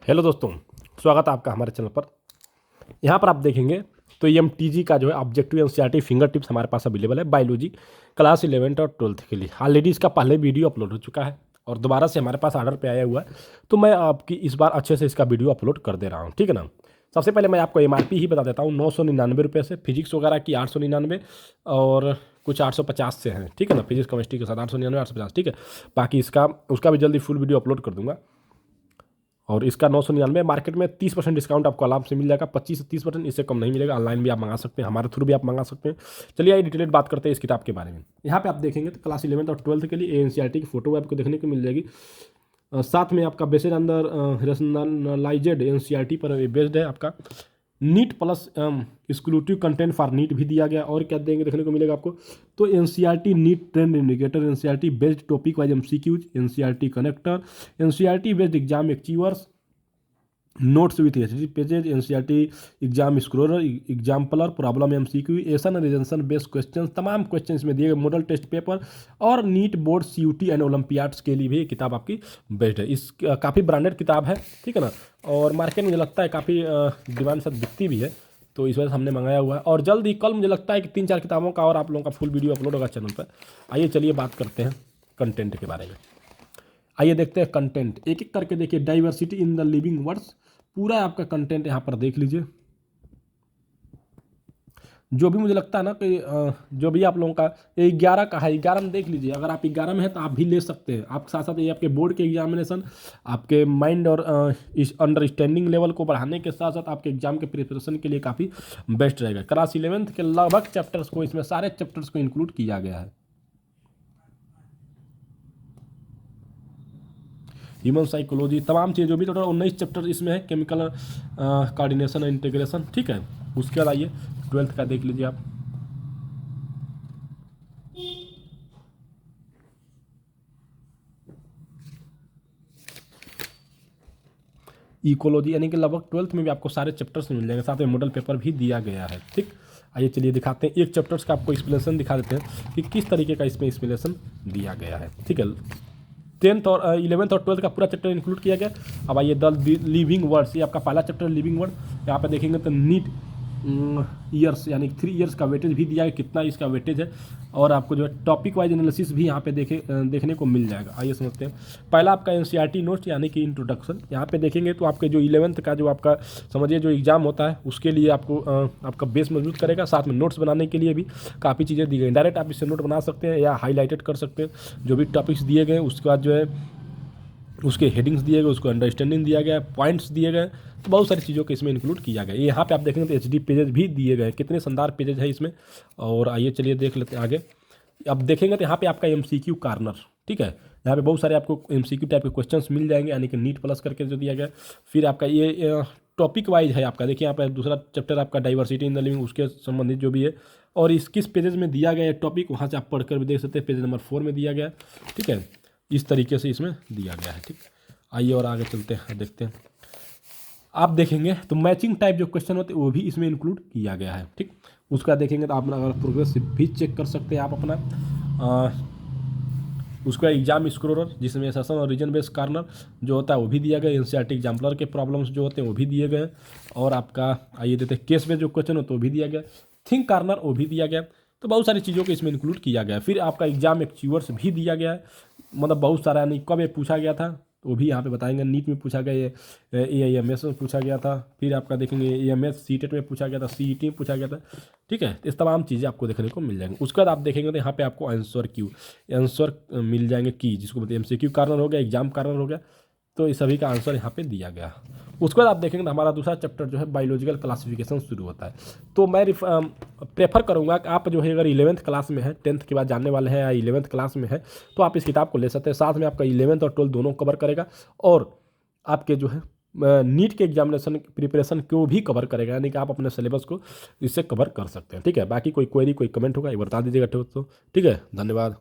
Hello दोस्तों, स्वागत है आपका हमारे चैनल पर। यहाँ पर आप देखेंगे तो EMTG का जो है ऑब्जेक्टिव एनसीईआरटी फिंगर टिप्स हमारे पास अवेलेबल है बायोलॉजी क्लास 11 और 12 के लिए। ऑलरेडी इसका पहले वीडियो अपलोड हो चुका है और दोबारा से हमारे पास ऑर्डर पे आया हुआ है, तो मैं आपकी इस बार अच्छे से इसका वीडियो अपलोड कर दे रहा हूँ, ठीक है ना। सबसे पहले मैं आपको MRP ही बता देता हूँ, 999 से। फिजिक्स वगैरह की 899 और कुछ 850 से हैं, ठीक है ना। फिजिक्स केमिस्ट्री के साथ 899 850, ठीक है। बाकी उसका भी जल्दी फुल वीडियो अपलोड कर दूंगा। और इसका 999 मार्केट में 30% डिस्काउंट आपको आराम से मिल जाएगा, 25 से 30%, इससे कम नहीं मिलेगा। ऑनलाइन भी आप मंगा सकते हैं, हमारे थ्रू भी आप मंगा सकते हैं। चलिए आइए डिटेलेड बात करते हैं इस किताब के बारे में। यहाँ पे आप देखेंगे तो क्लास 11 और 12 के लिए एनसीईआरटी की फोटो आपको देखने को मिल जाएगी। साथ में आपका बेस्ड अंदर रेशनलाइज्ड एनसीईआरटी पर बेस्ड है आपका। NEET plus exclusive content for NEET भी दिया गया। और क्या देंगे देखने को मिलेगा आपको, तो NCERT NEET trend indicator, NCERT based topic wise MCQs, NCERT connector, NCERT based exam achievers, notes with HG pages, NCERT exam scroller, exemplar, problem MCQ, assertion reasoning based question, तमाम क्वेश्चन इसमें दिए गए, मॉडल टेस्ट पेपर और NEET board CUT and olympiads के लिए भी ये किताब आपकी बेस्ट है। इस काफ़ी ब्रांडेड किताब है, ठीक है ना। और मार्केट में मुझे लगता है काफ़ी डिमांड से बिकती भी है, तो इस वजह से हमने मंगाया हुआ है। और जल्द ही कल मुझे लगता है कि 3-4 किताबों का और आप लोगों का फुल वीडियो अपलोड होगा चैनल पर। आइए चलिए बात करते हैं कंटेंट के बारे में। आइए देखते हैं कंटेंट, एक एक करके देखिए। Diversity in the living words, पूरा आपका कंटेंट यहाँ पर देख लीजिए। जो भी मुझे लगता है ना कि जो भी आप लोगों का 11 का है, 11 में देख लीजिए। अगर आप 11 में है तो आप भी ले सकते हैं। आप साथ साथ ये आपके बोर्ड के एग्जामिनेशन, आपके माइंड और इस अंडरस्टैंडिंग लेवल को बढ़ाने के साथ साथ आपके एग्जाम के प्रिपरेशन के लिए काफ़ी बेस्ट रहेगा। क्लास 11 के लगभग चैप्टर्स को, इसमें सारे चैप्टर्स को इंक्लूड किया गया है। ह्यूमन साइकोलॉजी, तमाम चीज़ें जो भी टोटल 19 चैप्टर इसमें है। केमिकल कोऑर्डिनेशन और इंटीग्रेशन, ठीक है। उसके बाद आइए 12th का देख लीजिए आप। इकोलॉजी, यानी कि लगभग 12th में भी आपको सारे चैप्टर्स मिल जाएंगे, साथ में मॉडल पेपर भी दिया गया है, ठीक। आइए चलिए दिखाते हैं, एक चैप्टर्स का आपको एक्सप्लेनेशन दिखा देते हैं कि किस तरीके का इसमें एक्सप्लेनेशन दिया गया है, ठीक है। 10th और 11th और 12th का पूरा चैप्टर इंक्लूड किया गया। अब आइए द लिविंग वर्ड्स, ये आपका पहला चैप्टर लिविंग वर्ड। यहाँ पे देखेंगे तो नीट ईयर्स, यानी 3 ईयर्स का वेटेज भी दिया है, कितना इसका वेटेज है। और आपको जो है टॉपिक वाइज एनालिसिस भी यहाँ पे देखने को मिल जाएगा। आइए समझते हैं। पहला आपका एनसीईआरटी नोट्स, यानी कि इंट्रोडक्शन। यहाँ पे देखेंगे तो आपके जो 11th का जो आपका समझिए जो एग्जाम होता है उसके लिए आपको आपका बेस मजबूत करेगा। साथ में नोट्स बनाने के लिए भी काफ़ी चीज़ें दी गई। डायरेक्ट आप इससे नोट बना सकते हैं या हाईलाइटेड कर सकते हैं जो भी टॉपिक्स दिए गए। उसके बाद जो है उसके हेडिंग्स दिए गए, उसको अंडरस्टैंडिंग दिया गया, पॉइंट्स दिए गए, तो बहुत सारी चीज़ों को इसमें इंक्लूड किया गया। यहाँ पे आप देखेंगे तो HD पेजेज भी दिए गए, कितने शानदार पेजेज है इसमें। और आइए चलिए देख लेते हैं आगे। अब देखेंगे तो यहाँ पे आपका MCQ कॉर्नर, ठीक है। यहाँ पे बहुत सारे आपको MCQ टाइप के क्वेश्चंस मिल जाएंगे, यानी कि नीट प्लस करके जो दिया गया। फिर आपका ये टॉपिक वाइज है आपका, देखिए यहाँ पे दूसरा चैप्टर आपका डाइवर्सिटी इन द लिविंग, उसके संबंधित जो भी है और इस किस पेजेज में दिया गया है टॉपिक, वहाँ से आप पढ़कर भी देख सकते हैं। पेज नंबर 4 में दिया गया है, ठीक है। इस तरीके से इसमें दिया गया है, ठीक। आइए और आगे चलते हैं, देखते हैं। आप देखेंगे तो मैचिंग टाइप जो क्वेश्चन होते हैं वो भी इसमें इंक्लूड किया गया है, ठीक। उसका देखेंगे तो आप अगर प्रोग्रेस भी चेक कर सकते हैं आप अपना। उसका एग्जाम स्क्रोलर, जिसमें सेशन और रीजन बेस्ड कॉर्नर जो होता है वो भी दिया गया। एनसीईआरटी एग्जाम्पलर के प्रॉब्लम्स जो होते हैं वो भी दिए गए। और आपका आइए देते हैं केस में जो क्वेश्चन होता है वो भी दिया गया। थिंक कॉर्नर वो भी दिया गया। तो बहुत सारी चीज़ों को इसमें इंक्लूड किया गया। फिर आपका एग्जाम एक्चीवर्स भी दिया गया है, मतलब बहुत सारा, यानी कब ये पूछा गया था वो भी यहाँ पे बताएंगे। नीट में पूछा गया, AIMS में पूछा गया था। फिर आपका देखेंगे AMS CTET में पूछा गया था, CET में पूछा गया था, ठीक है। इस तमाम चीज़ें आपको देखने को मिल जाएंगी। उसके बाद आप देखेंगे तो यहाँ पे आपको आंसर मिल जाएंगे की, जिसको बोलते हैं MCQ कॉर्नर हो गया, एग्जाम कॉर्नर हो गया। तो इस सभी का आंसर यहाँ पे दिया गया। उसके बाद आप देखेंगे तो हमारा दूसरा चैप्टर जो है बायोलॉजिकल क्लासिफिकेशन शुरू होता है। तो मैं प्रेफर करूँगा कि आप जो है अगर 11th क्लास में है, 10th के बाद जानने वाले हैं या 11th क्लास में है, तो आप इस किताब को ले सकते हैं। साथ में आपका 11th और 12th दोनों कवर करेगा और आपके जो है नीट के एग्जामिनेशन प्रिपरेशन को भी कवर करेगा, यानी कि आप अपने सिलेबस को इससे कवर कर सकते हैं, ठीक है। बाकी कोई क्वेरी, कोई कमेंट होगा ये बता दीजिएगा, तो ठीक है। धन्यवाद।